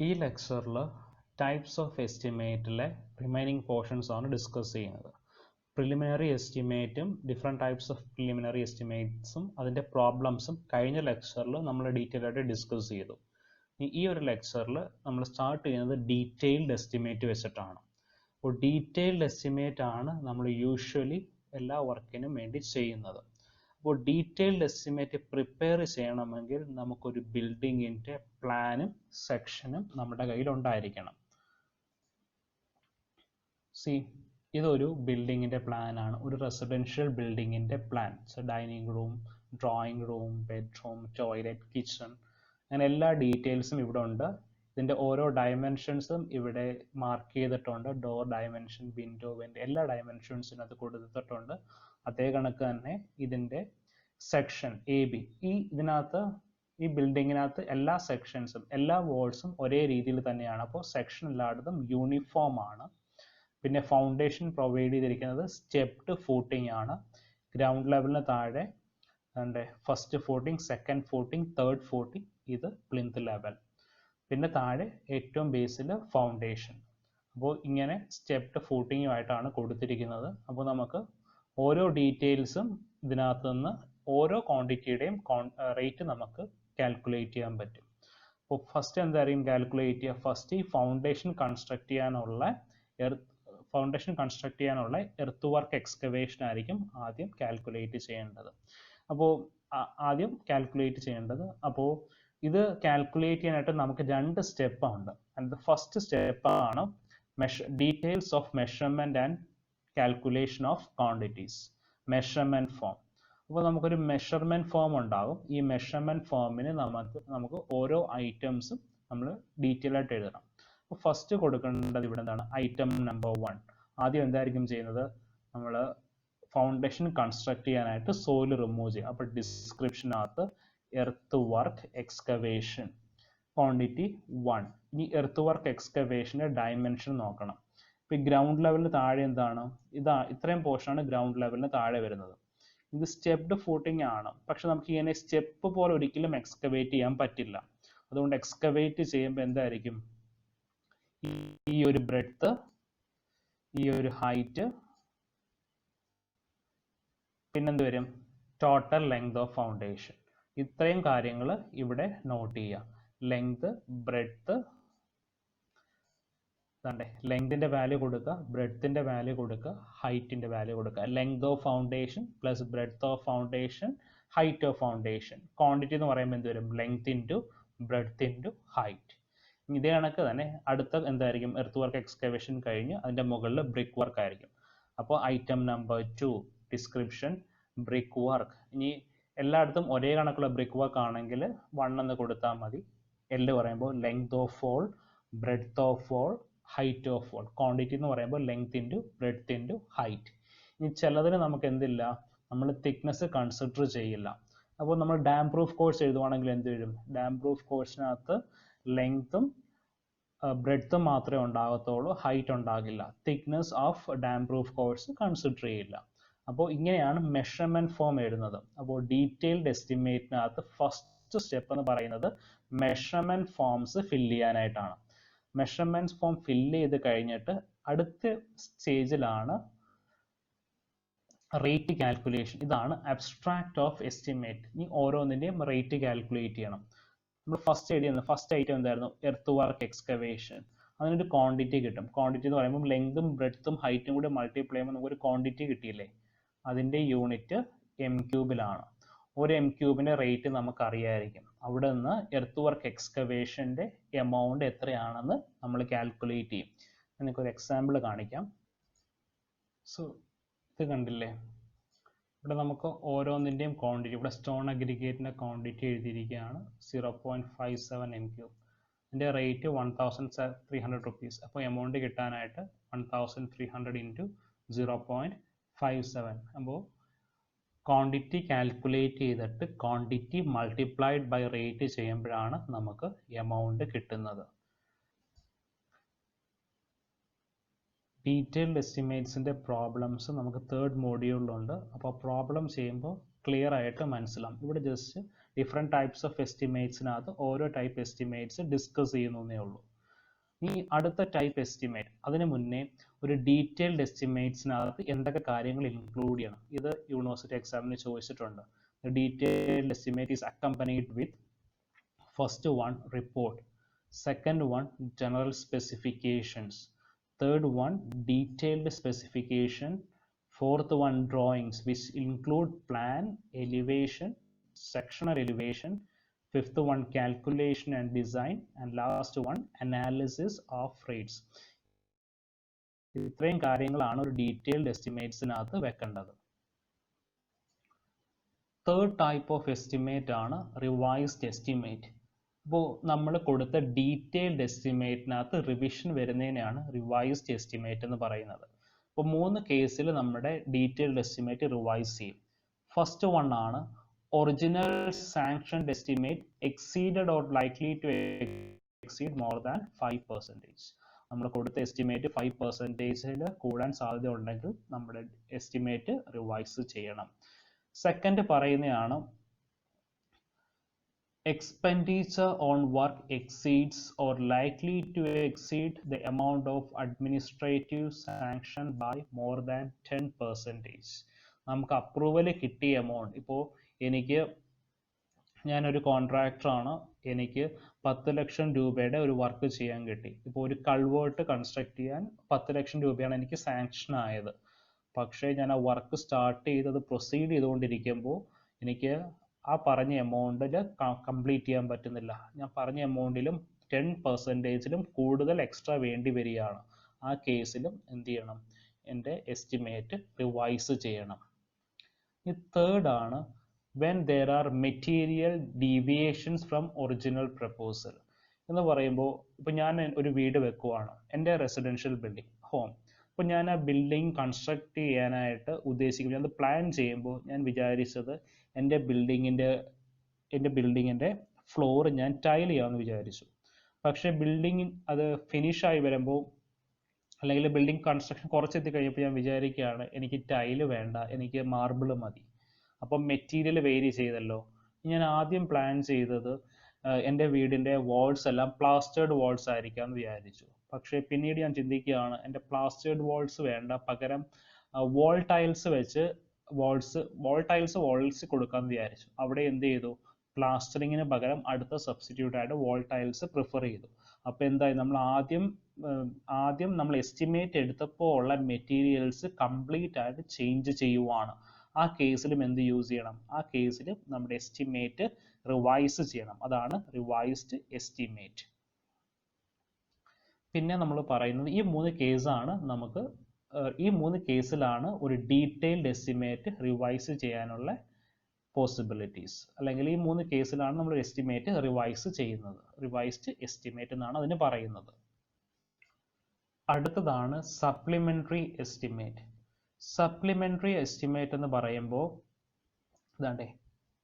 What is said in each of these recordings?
ഈ ലെക്ചറിൽ types of എസ്റ്റിമേറ്റിലെ റിമൈനിങ് പോർഷൻസ് ആണ് ഡിസ്കസ് ചെയ്യുന്നത്. പ്രിലിമിനറി എസ്റ്റിമേറ്റും ഡിഫറെൻറ്റ് ടൈപ്സ് ഓഫ് പ്രിലിമിനറി എസ്റ്റിമേറ്റ്സും അതിൻ്റെ പ്രോബ്ലംസും കഴിഞ്ഞ ലെക്ചറിൽ നമ്മൾ ഡീറ്റെയിൽ ആയിട്ട് ഡിസ്കസ് ചെയ്തു. ഈ ഒരു ലെക്ചറിൽ നമ്മൾ സ്റ്റാർട്ട് ചെയ്യുന്നത് ഡീറ്റെയിൽഡ് എസ്റ്റിമേറ്റ് വെച്ചിട്ടാണ്. അപ്പോൾ ഡീറ്റെയിൽഡ് എസ്റ്റിമേറ്റ് ആണ് നമ്മൾ യൂഷ്വലി എല്ലാ വർക്കിനും വേണ്ടി ചെയ്യുന്നത്. അപ്പോൾ ഡീറ്റെയിൽഡ് എസ്റ്റിമേറ്റ് പ്രിപ്പയർ ചെയ്യണമെങ്കിൽ നമുക്കൊരു ബിൽഡിങ്ങിൻ്റെ പ്ലാനും സെക്ഷനും നമ്മുടെ കയ്യിൽ ഉണ്ടായിരിക്കണം. ഇതൊരു ബിൽഡിങ്ങിൻ്റെ പ്ലാനാണ്, ഒരു റെസിഡൻഷ്യൽ ബിൽഡിങ്ങിൻ്റെ plan. Dining room, drawing room, bedroom, toilet, kitchen, അങ്ങനെ എല്ലാ ഡീറ്റെയിൽസും ഇവിടെ ഉണ്ട്. ഇതിൻ്റെ ഓരോ ഡയമെൻഷൻസും ഇവിടെ മാർക്ക് ചെയ്തിട്ടുണ്ട്. ഡോർ ഡയമെൻഷൻ, വിൻഡോ, എല്ലാ ഡയമെൻഷൻസിനകത്ത് കൊടുത്തിട്ടുണ്ട്. അതേ കണക്ക് തന്നെ ഇതിൻ്റെ സെക്ഷൻ AB, ഈ ബിൽഡിങ്ങിനകത്ത് എല്ലാ സെക്ഷൻസും എല്ലാ വാൾസും ഒരേ രീതിയിൽ തന്നെയാണ്. അപ്പോൾ സെക്ഷൻ എല്ലായിടത്തും യൂണിഫോം ആണ്. പിന്നെ ഫൗണ്ടേഷൻ പ്രൊവൈഡ് ചെയ്തിരിക്കുന്നത് സ്റ്റെപ്ഡ് ഫൂട്ടിംഗ് ആണ്. ഗ്രൗണ്ട് ലെവലിന് താഴെ first footing, second footing, third footing, ഇത് പ്ലിന്ത് ലെവൽ. പിന്നെ താഴെ ഏറ്റവും ബേസിൽ ഫൗണ്ടേഷൻ. അപ്പോൾ ഇങ്ങനെ സ്റ്റെപ്ഡ് ഫൂട്ടിങ്ങുമായിട്ടാണ് കൊടുത്തിരിക്കുന്നത്. അപ്പോൾ നമുക്ക് ഓരോ ഡീറ്റെയിൽസും ഇതിനകത്ത് നിന്ന് ഓരോ ക്വാണ്ടിറ്റിയുടെയും റേറ്റ് നമുക്ക് കാൽക്കുലേറ്റ് ചെയ്യാൻ പറ്റും. അപ്പോൾ ഫസ്റ്റ് എന്തായിരിക്കും കാൽക്കുലേറ്റ് ചെയ്യുക? ഫസ്റ്റ് ഈ ഫൗണ്ടേഷൻ കൺസ്ട്രക്ട് ചെയ്യാനുള്ള എർത്ത് വർക്ക് എക്സ്കവേഷൻ ആയിരിക്കും ആദ്യം കാൽക്കുലേറ്റ് ചെയ്യേണ്ടത്. അപ്പോൾ ഇത് കാൽക്കുലേറ്റ് ചെയ്യാനായിട്ട് നമുക്ക് രണ്ട് സ്റ്റെപ്പുണ്ട്. ആൻഡ് ഫസ്റ്റ് സ്റ്റെപ്പാണ് details of measurement and calculation of quantities, measurement form. അപ്പോൾ നമുക്കൊരു മെഷർമെൻറ്റ് ഫോം ഉണ്ടാകും. ഈ മെഷർമെൻറ്റ് ഫോമിന് നമുക്ക് ഓരോ ഐറ്റംസും നമ്മൾ ഡീറ്റെയിൽ ആയിട്ട് എഴുതണം. അപ്പോൾ ഫസ്റ്റ് കൊടുക്കേണ്ടത് ഇവിടെ എന്താണ്? Item number 1. ആദ്യം എന്തായിരിക്കും ചെയ്യുന്നത്? നമ്മൾ ഫൗണ്ടേഷൻ കൺസ്ട്രക്ട് ചെയ്യാനായിട്ട് സോയിൽ റിമൂവ് ചെയ്യുക. അപ്പോൾ ഡിസ്ക്രിപ്ഷനകത്ത് എർത്ത് വർക്ക് എക്സ്കവേഷൻ ക്വാണ്ടിറ്റി 1. ഈ എർത്ത് വർക്ക് എക്സ്കവേഷൻ്റെ ഡയമെൻഷൻ നോക്കണം. ഇപ്പോൾ ഈ ഗ്രൗണ്ട് ലെവലിന് താഴെ എന്താണ്? ഇത്രയും പോർഷനാണ് ഗ്രൗണ്ട് ലെവലിന് താഴെ വരുന്നത്. ഇത് സ്റ്റെപ്ഡ് ഫൂട്ടിംഗ് ആണ്. പക്ഷെ നമുക്ക് ഇങ്ങനെ സ്റ്റെപ്പ് പോലെ ഒരിക്കലും എക്സ്കവേറ്റ് ചെയ്യാൻ പറ്റില്ല. അതുകൊണ്ട് എക്സ്കവേറ്റ് ചെയ്യുമ്പോൾ എന്തായിരിക്കും? ഈ ഒരു ബ്രെഡ്ത്ത്, ഈ ഒരു ഹൈറ്റ്, പിന്നെന്ത് വരും? Total length of foundation. ഇത്രയും കാര്യങ്ങൾ ഇവിടെ നോട്ട് ചെയ്യുക. ലെങ്ത്, ബ്രെഡ്ത്ത്, ലെങ്തിൻ്റെ വാല്യൂ കൊടുക്കുക, ബ്രെഡ്ത്തിൻ്റെ വാല്യൂ കൊടുക്കുക, ഹൈറ്റിൻ്റെ വാല്യൂ കൊടുക്കുക. Length of foundation plus breadth of foundation, height of foundation. Quantity എന്ന് പറയുമ്പോൾ എന്ത് വരും? Length into breadth into height. ഇതേ കണക്ക് തന്നെ അടുത്ത എന്തായിരിക്കും? എർത്ത് വർക്ക് എക്സ്കവേഷൻ കഴിഞ്ഞ് അതിൻ്റെ മുകളിൽ ബ്രിക്ക് വർക്ക് ആയിരിക്കും. അപ്പോൾ item number 2 description brick work. ഇനി എല്ലായിടത്തും ഒരേ കണക്കുള്ള ബ്രിക്ക് വർക്ക് ആണെങ്കിൽ 1 എന്ന് കൊടുത്താൽ മതി. L പറയുമ്പോൾ length of wall, breadth of wall, height of wall. Quantity എന്ന് പറയുമ്പോൾ length into breadth into height. ഇനി ചിലതിന് നമുക്ക് എന്തില്ല? നമ്മൾ തിക്നെസ് കൺസിഡർ ചെയ്യില്ല. അപ്പോൾ നമ്മൾ ഡാം പ്രൂഫ് കോഴ്സ് എഴുതുവാണെങ്കിൽ എന്ത് വരും? ഡാം പ്രൂഫ് കോഴ്സിനകത്ത് ലെങ്ത്തും ബ്രെഡ്ത്തും മാത്രമേ ഉണ്ടാകത്തുള്ളൂ, ഹൈറ്റ് ഉണ്ടാകില്ല. Thickness of dam proof course consider ചെയ്യില്ല. അപ്പോൾ ഇങ്ങനെയാണ് മെഷർമെൻറ്റ് ഫോം എഴുതുന്നത്. അപ്പോൾ ഡീറ്റെയിൽഡ് എസ്റ്റിമേറ്റിനകത്ത് ഫസ്റ്റ് സ്റ്റെപ്പ് എന്ന് പറയുന്നത് മെഷർമെൻറ്റ് ഫോംസ് ഫില്ല് ചെയ്യാനായിട്ടാണ്. മെഷർമെൻറ്റ് ഫോം ഫില്ല് ചെയ്ത് കഴിഞ്ഞിട്ട് അടുത്ത സ്റ്റേജിലാണ് റേറ്റ് കാൽക്കുലേഷൻ. ഇതാണ് അബ്സ്ട്രാക്ട് ഓഫ് എസ്റ്റിമേറ്റ്. ഈ ഓരോന്നിൻ്റെയും റേറ്റ് കാൽക്കുലേറ്റ് ചെയ്യണം. നമ്മൾ ഫസ്റ്റ് ഐറ്റം എന്തായിരുന്നു? Earth work excavation. അതിനൊരു ക്വാണ്ടിറ്റി കിട്ടും. ക്വാണ്ടിറ്റി എന്ന് പറയുമ്പോൾ ലെങ്തും ബ്രെഡ്ത്തും ഹൈറ്റും കൂടി മൾട്ടിപ്ലൈ ചെയ്യുമ്പോൾ നമുക്കൊരു ക്വാണ്ടിറ്റി കിട്ടിയില്ലേ? അതിൻ്റെ യൂണിറ്റ് m3 ഒരു m3 റേറ്റ് നമുക്കറിയായിരിക്കും. അവിടെ നിന്ന് എർത്ത് വർക്ക് എക്സ്കവേഷൻ്റെ എമൗണ്ട് എത്രയാണെന്ന് നമ്മൾ കാൽക്കുലേറ്റ് ചെയ്യും. എനിക്കൊരു എക്സാമ്പിൾ കാണിക്കാം. ഇത് കണ്ടില്ലേ? ഇവിടെ നമുക്ക് ഓരോന്നിൻ്റെയും ക്വാണ്ടിറ്റി, ഇവിടെ സ്റ്റോൺ അഗ്രിഗേറ്റിൻ്റെ ക്വാണ്ടിറ്റി എഴുതിയിരിക്കുകയാണ് 0.57 m3. ഇതിൻ്റെ റേറ്റ് 1300 rupees. അപ്പോൾ എമൗണ്ട് കിട്ടാനായിട്ട് 1300 ഇൻറ്റു 0.57. അപ്പോൾ ക്വാണ്ടിറ്റി കാൽക്കുലേറ്റ് ചെയ്തിട്ട് ക്വാണ്ടിറ്റി മൾട്ടിപ്ലൈഡ് ബൈ റേറ്റ് ചെയ്യുമ്പോഴാണ് നമുക്ക് എമൗണ്ട് കിട്ടുന്നത്. ഡീറ്റെയിൽഡ് എസ്റ്റിമേറ്റ്സിൻ്റെ പ്രോബ്ലംസ് നമുക്ക് 3rd മോഡ്യൂളിലുണ്ട്. അപ്പോൾ പ്രോബ്ലം ചെയ്യുമ്പോൾ ക്ലിയർ ആയിട്ട് മനസ്സിലാവും. ഇവിടെ ജസ്റ്റ് ഡിഫറെൻറ്റ് ടൈപ്സ് ഓഫ് എസ്റ്റിമേറ്റ്സിനകത്ത് ഓരോ ടൈപ്പ് എസ്റ്റിമേറ്റ്സ് ഡിസ്കസ് ചെയ്യുന്നതേ ഉള്ളൂ. ഈ അടുത്ത ടൈപ്പ് എസ്റ്റിമേറ്റ്, അതിന് മുന്നേ ഒരു ഡീറ്റെയിൽഡ് എസ്റ്റിമേറ്റ്സിനകത്ത് എന്തൊക്കെ കാര്യങ്ങൾ ഇൻക്ലൂഡ് ചെയ്യണം, ഇത് യൂണിവേഴ്സിറ്റി എക്സാമിന് ചോദിച്ചിട്ടുണ്ട്. The detailed estimate is accompanied with first one report, second one general specifications, third one detailed specification, fourth one drawings which include plan, elevation, sectional elevation, fifth one calculation and design, and last one analysis of rates. ഇത്രയും കാര്യങ്ങളാണ് ഒരു detailed എസ്റ്റിമേറ്റ്സിനകത്ത് വെക്കേണ്ടത്. Third type of estimate ആണ് revised estimate. ഇപ്പോൾ നമ്മൾ കൊടുത്ത detailed എസ്റ്റിമേറ്റിനകത്ത് റിവിഷൻ വരുന്നതിനെയാണ് റിവൈസ്ഡ് എസ്റ്റിമേറ്റ് എന്ന് പറയുന്നത്. അപ്പോൾ 3 കേസിൽ നമ്മുടെ ഡീറ്റെയിൽഡ് എസ്റ്റിമേറ്റ് റിവൈസ് ചെയ്യും. ഫസ്റ്റ് വൺ ആണ് original sanctioned estimate exceeded or likely to exceed more than 5%. നമ്മൾ കൊടുത്ത എസ്റ്റിമേറ്റ് 5% കൂടാൻ സാധ്യത ഉണ്ടെങ്കിൽ നമ്മുടെ എസ്റ്റിമേറ്റ് റിവൈസ് ചെയ്യണം. സെക്കൻഡ് പറയുന്നതാണ് expenditure on work exceeds or likely to exceed the amount of administrative sanction by more than 10%. നമുക്ക് അപ്രൂവൽ കിട്ടിയ എമൗണ്ട്, ഇപ്പോൾ ഞാനൊരു കോൺട്രാക്ടറാണ്, എനിക്ക് 10 ലക്ഷം രൂപയുടെ ഒരു വർക്ക് ചെയ്യാൻ കിട്ടി. ഇപ്പോൾ ഒരു കൾവേർട്ട് കൺസ്ട്രക്ട് ചെയ്യാൻ 10 ലക്ഷം രൂപയാണ് എനിക്ക് സാങ്ഷൻ ആയത്. പക്ഷേ ഞാൻ ആ വർക്ക് സ്റ്റാർട്ട് ചെയ്തത് പ്രൊസീഡ് ചെയ്തുകൊണ്ടിരിക്കുമ്പോൾ എനിക്ക് ആ പറഞ്ഞ എമൗണ്ടിൽ കംപ്ലീറ്റ് ചെയ്യാൻ പറ്റുന്നില്ല. ഞാൻ പറഞ്ഞ എമൗണ്ടിലും 10%-ലും കൂടുതൽ എക്സ്ട്രാ വേണ്ടി വരികയാണ്. ആ കേസിലും എന്ത് ചെയ്യണം, എൻ്റെ എസ്റ്റിമേറ്റ് റിവൈസ് ചെയ്യണം. ഈ തേർഡ് ആണ് when there are material deviations from original proposal. എന്ന് പറയുമ്പോൾ ഇപ്പോൾ ഞാൻ ഒരു വീട് വെക്കുവാണ്, എൻ്റെ റെസിഡൻഷ്യൽ ബിൽഡിംഗ് ഹോം. അപ്പോൾ ഞാൻ ആ ബിൽഡിംഗ് കൺസ്ട്രക്ട് ചെയ്യാനായിട്ട് ഉദ്ദേശിക്കുമ്പോൾ, അത് പ്ലാൻ ചെയ്യുമ്പോൾ ഞാൻ വിചാരിച്ചത് എൻ്റെ ബിൽഡിങ്ങിൻ്റെ ഫ്ലോർ ഞാൻ ടൈൽ ചെയ്യാമെന്ന് വിചാരിച്ചു. പക്ഷേ ബിൽഡിംഗ് അത് ഫിനിഷായി വരുമ്പോൾ, അല്ലെങ്കിൽ ബിൽഡിംഗ് കൺസ്ട്രക്ഷൻ കുറച്ചെത്തി കഴിയുമ്പോൾ ഞാൻ വിചാരിക്കുകയാണ് എനിക്ക് ടൈല് വേണ്ട, എനിക്ക് മാർബിൾ മതി. അപ്പം മെറ്റീരിയൽ വേരി ചെയ്തല്ലോ. ഞാൻ ആദ്യം പ്ലാൻ ചെയ്തത് എൻ്റെ വീടിൻ്റെ വാൾസ് എല്ലാം പ്ലാസ്റ്റേർഡ് വാൾസ് ആയിരിക്കാമെന്ന് വിചാരിച്ചു. പക്ഷേ പിന്നീട് ഞാൻ ചിന്തിക്കുകയാണ് എൻ്റെ പ്ലാസ്റ്റേർഡ് വാൾസ് വേണ്ട, പകരം വാൾ ടൈൽസ് വെച്ച് വാൾസ് കൊടുക്കാമെന്ന് വിചാരിച്ചു. അവിടെ എന്ത് ചെയ്തു, പ്ലാസ്റ്ററിങ്ങിന് പകരം അടുത്ത സബ്സ്റ്റിറ്റ്യൂട്ട് ആയിട്ട് വാൾ ടൈൽസ് പ്രിഫർ ചെയ്തു. അപ്പോൾ എന്തായി, നമ്മൾ ആദ്യം നമ്മൾ എസ്റ്റിമേറ്റ് എടുത്തപ്പോൾ ഉള്ള മെറ്റീരിയൽസ് കംപ്ലീറ്റ് ആയിട്ട് ചേഞ്ച് ചെയ്യുവാണ്. ആ കേസിലും എന്ത് യൂസ് ചെയ്യണം, ആ കേസിലും നമ്മുടെ എസ്റ്റിമേറ്റ് റിവൈസ് ചെയ്യണം. അതാണ് റിവൈസ്ഡ് എസ്റ്റിമേറ്റ്. പിന്നെ നമ്മൾ പറയുന്നത് ഈ 3 കേസാണ് നമുക്ക് ഈ 3 കേസിലാണ് ഒരു ഡീറ്റെയിൽഡ് എസ്റ്റിമേറ്റ് റിവൈസ് ചെയ്യാനുള്ള പോസിബിലിറ്റീസ്. അല്ലെങ്കിൽ ഈ 3 കേസിലാണ് നമ്മൾ എസ്റ്റിമേറ്റ് റിവൈസ് ചെയ്യുന്നത്. റിവൈസ്ഡ് എസ്റ്റിമേറ്റ് എന്നാണ് അതിന് പറയുന്നത്. അടുത്തതാണ് സപ്ലിമെന്ററി എസ്റ്റിമേറ്റ്. സപ്ലിമെന്ററി എസ്റ്റിമേറ്റ് എന്ന് പറയുമ്പോൾ ഇതാണ്ടേ,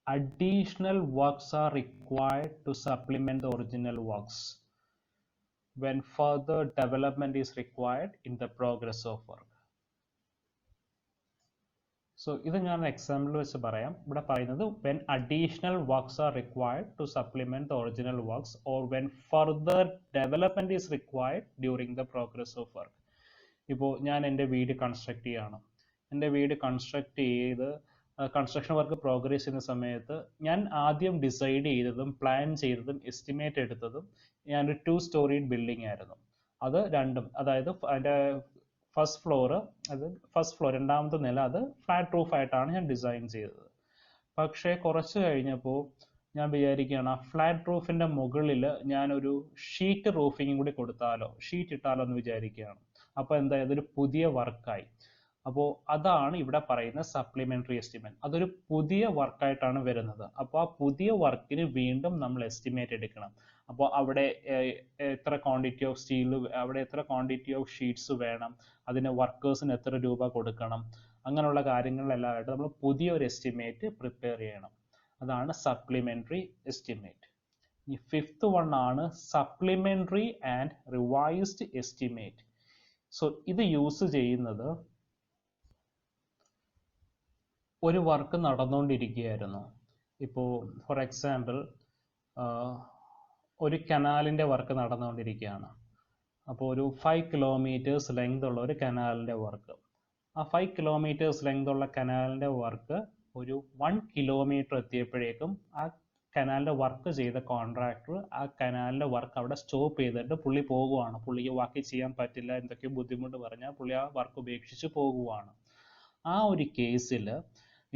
additional works are required to supplement the original works when further development is required in the progress of work. So ഇത് ഞാൻ എക്സാമ്പിൾ വെച്ച് പറയാം. ഇവിടെ പറയുന്നത് when additional works are required to supplement the original works or when further development is required during the progress of work. ഇപ്പോൾ ഞാൻ എൻ്റെ വീട് കൺസ്ട്രക്ട് ചെയ്യുകയാണ്. എൻ്റെ വീട് കൺസ്ട്രക്ഷൻ വർക്ക് പ്രോഗ്രസ് ചെയ്യുന്ന സമയത്ത് ഞാൻ ആദ്യം ഡിസൈഡ് ചെയ്തതും പ്ലാൻ ചെയ്തതും എസ്റ്റിമേറ്റ് എടുത്തതും ഞാനൊരു 2 സ്റ്റോറീഡ് ബിൽഡിംഗ് ആയിരുന്നു. അത് രണ്ടും, അതായത് അതിൻ്റെ ഫസ്റ്റ് ഫ്ലോർ രണ്ടാമത്തെ നില അത് ഫ്ലാറ്റ് റൂഫ് ആയിട്ടാണ് ഞാൻ ഡിസൈൻ ചെയ്തത്. പക്ഷേ കുറച്ച് കഴിഞ്ഞപ്പോൾ ഞാൻ വിചാരിക്കുകയാണ്, ആ ഫ്ലാറ്റ് റൂഫിൻ്റെ മുകളിൽ ഞാനൊരു ഷീറ്റ് റൂഫിങ്ങും കൂടി ഷീറ്റ് ഇട്ടാലോ എന്ന് വിചാരിക്കുകയാണ്. അപ്പോൾ എന്താ, അതൊരു പുതിയ വർക്കായി. അപ്പോൾ അതാണ് ഇവിടെ പറയുന്ന സപ്ലിമെന്ററി എസ്റ്റിമേറ്റ്. അതൊരു പുതിയ വർക്കായിട്ടാണ് വരുന്നത്. അപ്പോൾ ആ പുതിയ വർക്കിന് വീണ്ടും നമ്മൾ എസ്റ്റിമേറ്റ് എടുക്കണം. അപ്പോൾ അവിടെ എത്ര ക്വാണ്ടിറ്റി ഓഫ് സ്റ്റീൽ, അവിടെ എത്ര ക്വാണ്ടിറ്റി ഓഫ് ഷീറ്റ്സ് വേണം, അതിന് വർക്കേഴ്സിന് എത്ര രൂപ കൊടുക്കണം, അങ്ങനെയുള്ള കാര്യങ്ങളിലെല്ലാമായിട്ട് നമ്മൾ പുതിയൊരു എസ്റ്റിമേറ്റ് പ്രിപ്പയർ ചെയ്യണം. അതാണ് സപ്ലിമെന്ററി എസ്റ്റിമേറ്റ്. ഈ 5th വൺ ആണ് supplementary and revised estimate. So ഇത് യൂസ് ചെയ്യുന്നത് ഒരു വർക്ക് നടന്നുകൊണ്ടിരിക്കുകയായിരുന്നു. ഇപ്പോൾ ഫോർ എക്സാമ്പിൾ ഒരു കനാലിൻ്റെ വർക്ക് നടന്നുകൊണ്ടിരിക്കുകയാണ്. അപ്പോൾ ഒരു 5 കിലോമീറ്റേഴ്സ് ലെങ്ത് ഉള്ള ഒരു കനാലിൻ്റെ വർക്ക്. ആ 5 കിലോമീറ്റേഴ്സ് ലെങ്ത് ഉള്ള കനാലിൻ്റെ വർക്ക് ഒരു 1 കിലോമീറ്റർ എത്തിയപ്പോഴേക്കും ആ കനാലിൻ്റെ വർക്ക് ചെയ്ത കോൺട്രാക്ടർ ആ കനാലിൻ്റെ വർക്ക് അവിടെ സ്റ്റോപ്പ് ചെയ്തിട്ട് പുള്ളി പോകുവാണ്. പുള്ളിക്ക് ബാക്കി ചെയ്യാൻ പറ്റില്ല, എന്തൊക്കെയോ ബുദ്ധിമുട്ട് പറഞ്ഞാൽ പുള്ളി ആ വർക്ക് ഉപേക്ഷിച്ച് പോകുവാണ്. ആ ഒരു കേസിൽ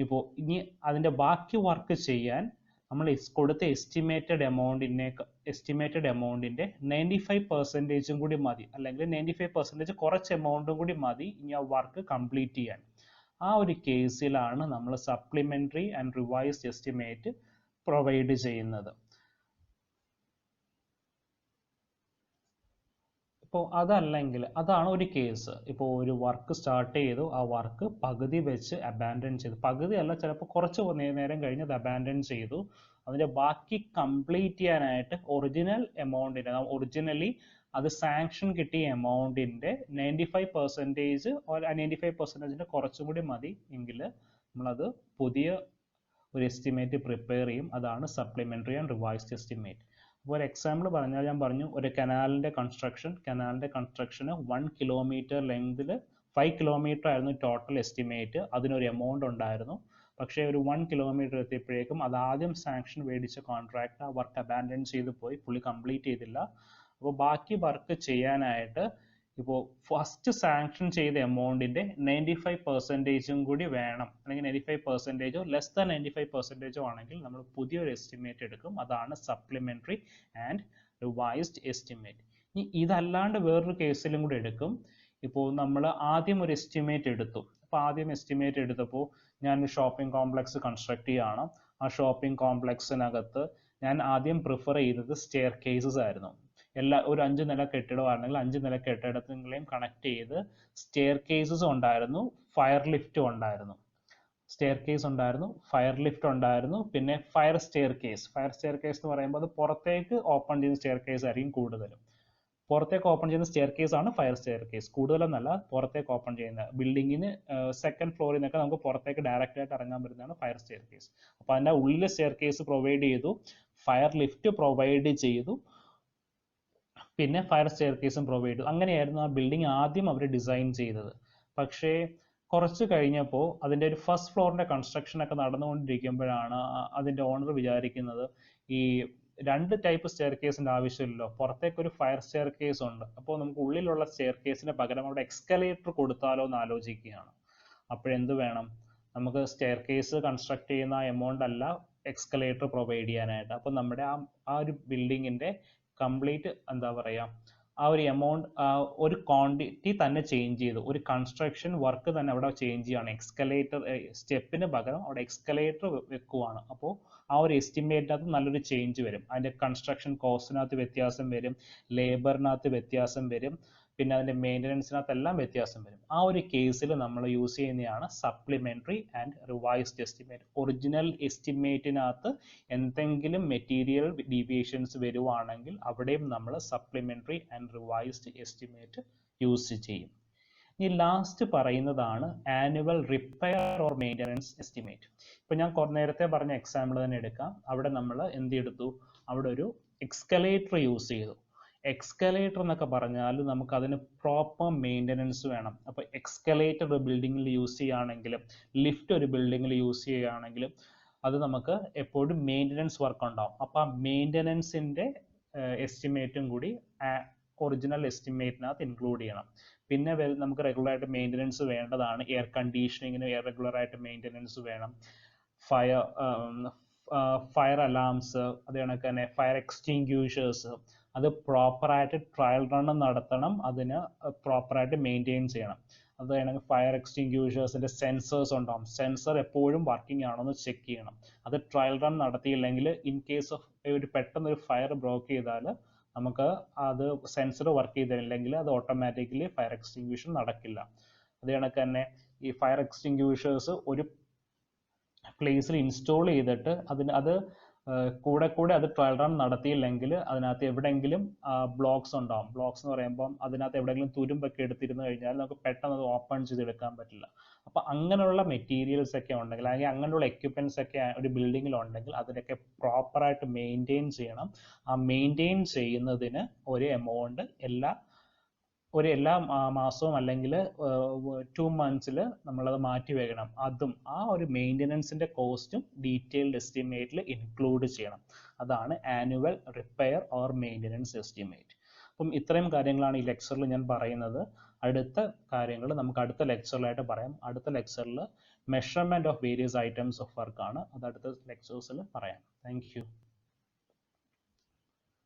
ഇപ്പോൾ ഇനി അതിൻ്റെ ബാക്കി വർക്ക് ചെയ്യാൻ നമ്മൾ കൊടുത്ത എസ്റ്റിമേറ്റഡ് എമൗണ്ടിൻ്റെ 95% കൂടി മതി, അല്ലെങ്കിൽ 95% കുറച്ച് എമൗണ്ടും കൂടി മതി ഇനി ആ വർക്ക് കംപ്ലീറ്റ് ചെയ്യാൻ. ആ ഒരു കേസിലാണ് നമ്മൾ supplementary and revised estimate provide ചെയ്യുന്നത്. ഇപ്പോൾ അതല്ലെങ്കിൽ, അതാണ് ഒരു കേസ്. ഇപ്പോൾ ഒരു വർക്ക് സ്റ്റാർട്ട് ചെയ്തു, ആ വർക്ക് പകുതി വെച്ച് അബാൻഡൻ ചെയ്തു, പകുതി അല്ല ചിലപ്പോൾ കുറച്ച് നേരം കഴിഞ്ഞ് അത് അബാൻഡൻ ചെയ്തു. അതിൻ്റെ ബാക്കി കംപ്ലീറ്റ് ചെയ്യാനായിട്ട് ഒറിജിനലി അത് സാങ്ഷൻ കിട്ടിയ എമൗണ്ടിൻ്റെ 95% കുറച്ചും കൂടി മതി എങ്കിൽ നമ്മളത് പുതിയ ഒരു എസ്റ്റിമേറ്റ് പ്രിപ്പയർ ചെയ്യും. അതാണ് സപ്ലിമെൻ്ററി ആൻഡ് റിവൈസ്ഡ് എസ്റ്റിമേറ്റ്. അപ്പോൾ ഒരു എക്സാമ്പിൾ പറഞ്ഞാൽ, ഞാൻ പറഞ്ഞു ഒരു കനാലിൻ്റെ കൺസ്ട്രക്ഷന് 1 കിലോമീറ്റർ ലെങ്തിൽ 5 കിലോമീറ്റർ ആയിരുന്നു ടോട്ടൽ എസ്റ്റിമേറ്റ്. അതിനൊരു എമൗണ്ട് ഉണ്ടായിരുന്നു. പക്ഷേ ഒരു 1 കിലോമീറ്റർ എത്തിയപ്പോഴേക്കും അത് ആദ്യം സാങ്ഷൻ മേടിച്ച കോൺട്രാക്ട് ആ വർക്ക് അബാൻഡൻ ചെയ്ത് പോയി, പുള്ളി കംപ്ലീറ്റ് ചെയ്തില്ല. അപ്പോൾ ബാക്കി വർക്ക് ചെയ്യാനായിട്ട് ഇപ്പോൾ ഫസ്റ്റ് സാങ്ഷൻ ചെയ്ത എമൗണ്ടിൻ്റെ 95% കൂടി വേണം, അല്ലെങ്കിൽ 95%, ലെസ് ദാൻ 95% ആണെങ്കിൽ നമ്മൾ പുതിയൊരു എസ്റ്റിമേറ്റ് എടുക്കും. അതാണ് സപ്ലിമെൻ്ററി ആൻഡ് റിവൈസ്ഡ് എസ്റ്റിമേറ്റ്. ഇനി ഇതല്ലാണ്ട് വേറൊരു കേസിലും കൂടി എടുക്കും. ഇപ്പോൾ നമ്മൾ ആദ്യം ഒരു എസ്റ്റിമേറ്റ് എടുത്തു. അപ്പോൾ ആദ്യം എസ്റ്റിമേറ്റ് എടുത്തപ്പോൾ ഞാനൊരു ഷോപ്പിംഗ് കോംപ്ലക്സ് കൺസ്ട്രക്ട് ചെയ്യുകയാണ്. ആ ഷോപ്പിംഗ് കോംപ്ലക്സിനകത്ത് ഞാൻ ആദ്യം പ്രിഫർ ചെയ്തത് സ്റ്റെയർ കേസസ് ആയിരുന്നു. ഒരു 5 നില കെട്ടിടമാണെങ്കിൽ 5 നില കെട്ടിടങ്ങളെയും കണക്ട് ചെയ്ത് സ്റ്റെയർ കേസസ് ഉണ്ടായിരുന്നു, ഫയർ ലിഫ്റ്റും ഉണ്ടായിരുന്നു. സ്റ്റെയർ കേസ് ഉണ്ടായിരുന്നു, ഫയർ ലിഫ്റ്റ് ഉണ്ടായിരുന്നു, പിന്നെ ഫയർ സ്റ്റെയർ കേസ് എന്ന് പറയുമ്പോൾ അത് പുറത്തേക്ക് ഓപ്പൺ ചെയ്യുന്ന സ്റ്റെയർ കേസ് ആയിരിക്കും കൂടുതലും. പുറത്തേക്ക് ഓപ്പൺ ചെയ്യുന്ന സ്റ്റെയർ കേസ് ആണ് ഫയർ സ്റ്റെയർ കേസ്. കൂടുതലൊന്നല്ല, പുറത്തേക്ക് ഓപ്പൺ ചെയ്യുന്ന ബിൽഡിങ്ങിന് സെക്കൻഡ് ഫ്ലോറിൽ നിന്നൊക്കെ നമുക്ക് പുറത്തേക്ക് ഡയറക്റ്റ് ആയിട്ട് ഇറങ്ങാൻ പറ്റുന്നതാണ് ഫയർ സ്റ്റെയർ കേസ്. അപ്പോൾ അതിൻ്റെ ഉള്ളിൽ സ്റ്റെയർ കേസ് പ്രൊവൈഡ് ചെയ്തു, ഫയർ ലിഫ്റ്റ് പ്രൊവൈഡ് ചെയ്തു, പിന്നെ ഫയർ സ്റ്റെയർ കേസും പ്രൊവൈഡ് ചെയ്തു. അങ്ങനെയായിരുന്നു ആ ബിൽഡിംഗ് ആദ്യം അവർ ഡിസൈൻ ചെയ്തത്. പക്ഷേ കുറച്ച് കഴിഞ്ഞപ്പോൾ അതിൻ്റെ ഒരു ഫസ്റ്റ് ഫ്ലോറിൻ്റെ കൺസ്ട്രക്ഷനൊക്കെ നടന്നുകൊണ്ടിരിക്കുമ്പോഴാണ് അതിൻ്റെ ഓണർ വിചാരിക്കുന്നത് ഈ 2 ടൈപ്പ് സ്റ്റെയർ കേസിൻ്റെ ആവശ്യമില്ലല്ലോ, പുറത്തേക്ക് ഒരു ഫയർ സ്റ്റെയർ കേസ് ഉണ്ട്, അപ്പോൾ നമുക്ക് ഉള്ളിലുള്ള സ്റ്റെയർ കേസിന് പകരം അവിടെ എക്സ്കലേറ്റർ കൊടുത്താലോ എന്ന് ആലോചിക്കുകയാണ്. അപ്പോഴെന്ത് വേണം, നമുക്ക് സ്റ്റെയർ കേസ് കൺസ്ട്രക്ട് ചെയ്യുന്ന എമൗണ്ട് അല്ല എക്സ്കലേറ്റർ പ്രൊവൈഡ് ചെയ്യാനായിട്ട്. അപ്പോൾ നമ്മുടെ ആ ഒരു ബിൽഡിങ്ങിൻ്റെ കംപ്ലീറ്റ് എന്താ പറയുക, ആ ഒരു എമൗണ്ട് ഒരു ക്വാണ്ടിറ്റി തന്നെ ചേഞ്ച് ചെയ്തു, ഒരു കൺസ്ട്രക്ഷൻ വർക്ക് തന്നെ അവിടെ ചേഞ്ച് ചെയ്യുകയാണ്. എക്സ്കലേറ്റർ സ്റ്റെപ്പിന് പകരം അവിടെ എക്സ്കലേറ്റർ വെക്കുവാണ്. അപ്പോൾ ആ ഒരു എസ്റ്റിമേറ്റിനകത്ത് നല്ലൊരു ചേഞ്ച് വരും. അതിൻ്റെ കൺസ്ട്രക്ഷൻ കോസ്റ്റിനകത്ത് വ്യത്യാസം വരും, ലേബറിനകത്ത് വ്യത്യാസം വരും, പിന്നെ അതിൻ്റെ മെയിൻ്റനൻസിനകത്തെല്ലാം വ്യത്യാസം വരും. ആ ഒരു കേസിൽ നമ്മൾ യൂസ് ചെയ്യുന്നതാണ് supplementary and revised estimate. Original എസ്റ്റിമേറ്റിനകത്ത് എന്തെങ്കിലും മെറ്റീരിയൽ ഡീവിയേഷൻസ് വരുവാണെങ്കിൽ അവിടെയും നമ്മൾ supplementary and revised estimate use ചെയ്യും. ഈ ലാസ്റ്റ് പറയുന്നതാണ് annual repair or maintenance estimate. ഇപ്പോൾ ഞാൻ നേരത്തെ പറഞ്ഞ എക്സാമ്പിൾ തന്നെ എടുക്കാം. അവിടെ നമ്മൾ എന്ത് എടുത്തു, അവിടെ ഒരു എക്സ്കലേറ്റർ യൂസ് ചെയ്തു. എക്സ്കലേറ്റർ എന്നൊക്കെ പറഞ്ഞാൽ നമുക്ക് അതിന് പ്രോപ്പർ മെയിൻ്റനൻസ് വേണം. അപ്പോൾ എക്സ്കലേറ്റർ ഒരു ബിൽഡിങ്ങിൽ യൂസ് ചെയ്യുകയാണെങ്കിലും ലിഫ്റ്റ് ഒരു ബിൽഡിങ്ങിൽ യൂസ് ചെയ്യുകയാണെങ്കിലും അത് നമുക്ക് എപ്പോഴും മെയിൻ്റനൻസ് വർക്ക് ഉണ്ടാവും. അപ്പോൾ ആ മെയിൻ്റനൻസിൻ്റെ എസ്റ്റിമേറ്റും കൂടി ഒറിജിനൽ എസ്റ്റിമേറ്റിനകത്ത് ഇൻക്ലൂഡ് ചെയ്യണം. പിന്നെ നമുക്ക് റെഗുലറായിട്ട് മെയിൻ്റനൻസ് വേണ്ടതാണ്. എയർ കണ്ടീഷനിങ്ങിന് റെഗുലറായിട്ട് മെയിൻ്റനൻസ് വേണം. ഫയർ അലാംസ്, അത് കണക്ക് തന്നെ ഫയർ എക്സ്റ്റിങ്ക്യൂഷേഴ്സ്, അത് പ്രോപ്പറായിട്ട് ട്രയൽ റൺ നടത്തണം, അതിന് പ്രോപ്പറായിട്ട് മെയിൻറ്റെയിൻ ചെയ്യണം. അത് കണക്ക് ഫയർ എക്സ്റ്റിങ്ക്യൂഷേഴ്സിൻ്റെ സെൻസേഴ്സ് ഉണ്ടാവും, സെൻസർ എപ്പോഴും വർക്കിംഗ് ആണോ എന്ന് ചെക്ക് ചെയ്യണം. അത് ട്രയൽ റൺ നടത്തിയില്ലെങ്കിൽ ഇൻ കേസ് ഓഫ് ഒരു പെട്ടെന്നൊരു ഫയർ ബ്രോക്ക് ചെയ്താൽ നമുക്ക് അത് സെൻസർ വർക്ക് ചെയ്തില്ലെങ്കിൽ അത് ഓട്ടോമാറ്റിക്കലി ഫയർ എക്സ്റ്റിങ്ക്യൂഷൻ നടക്കില്ല. അത് കണക്ക് തന്നെ ഈ ഫയർ എക്സ്റ്റിങ്ക്യൂഷേഴ്സ് ഒരു പ്ലേസിൽ ഇൻസ്റ്റോൾ ചെയ്തിട്ട് അത് കൂടെ അത് ട്രയൽ റൺ നടത്തിയില്ലെങ്കിൽ അതിനകത്ത് എവിടെയെങ്കിലും ബ്ലോക്സ് ഉണ്ടാവും. ബ്ലോക്സ് എന്ന് പറയുമ്പം അതിനകത്ത് എവിടെയെങ്കിലും തുരുമ്പൊക്കെ എടുത്തിരുന്നു കഴിഞ്ഞാൽ നമുക്ക് പെട്ടെന്ന് അത് ഓപ്പൺ ചെയ്തെടുക്കാൻ പറ്റില്ല. അപ്പോൾ അങ്ങനെയുള്ള മെറ്റീരിയൽസ് ഒക്കെ ഉണ്ടെങ്കിൽ, അല്ലെങ്കിൽ അങ്ങനെയുള്ള എക്യുപ്മെൻറ്റ്സ് ഒക്കെ ഒരു ബിൽഡിങ്ങിൽ ഉണ്ടെങ്കിൽ അതിനൊക്കെ പ്രോപ്പറായിട്ട് മെയിൻറ്റെയിൻ ചെയ്യണം. ആ മെയിൻറ്റെയിൻ ചെയ്യുന്നതിന് ഒരു എമൗണ്ട് എല്ലാ ഒരു എല്ലാ മാസവും അല്ലെങ്കിൽ 2 monthsൽ നമ്മളത് മാറ്റി വെക്കണം. അതും ആ ഒരു മെയിൻ്റനൻസിൻ്റെ കോസ്റ്റും ഡീറ്റെയിൽഡ് എസ്റ്റിമേറ്റിൽ ഇൻക്ലൂഡ് ചെയ്യണം. അതാണ് annual repair or maintenance estimate. അപ്പം ഇത്രയും കാര്യങ്ങളാണ് ഈ ലെക്ചറിൽ ഞാൻ പറയുന്നത്. അടുത്ത കാര്യങ്ങൾ നമുക്ക് അടുത്ത ലെക്ചറിലായിട്ട് പറയാം. അടുത്ത ലെക്ചറിൽ measurement of various items of work ആണ്. അത് അടുത്ത ലെക്ചേഴ്സിൽ പറയാം. Thank you.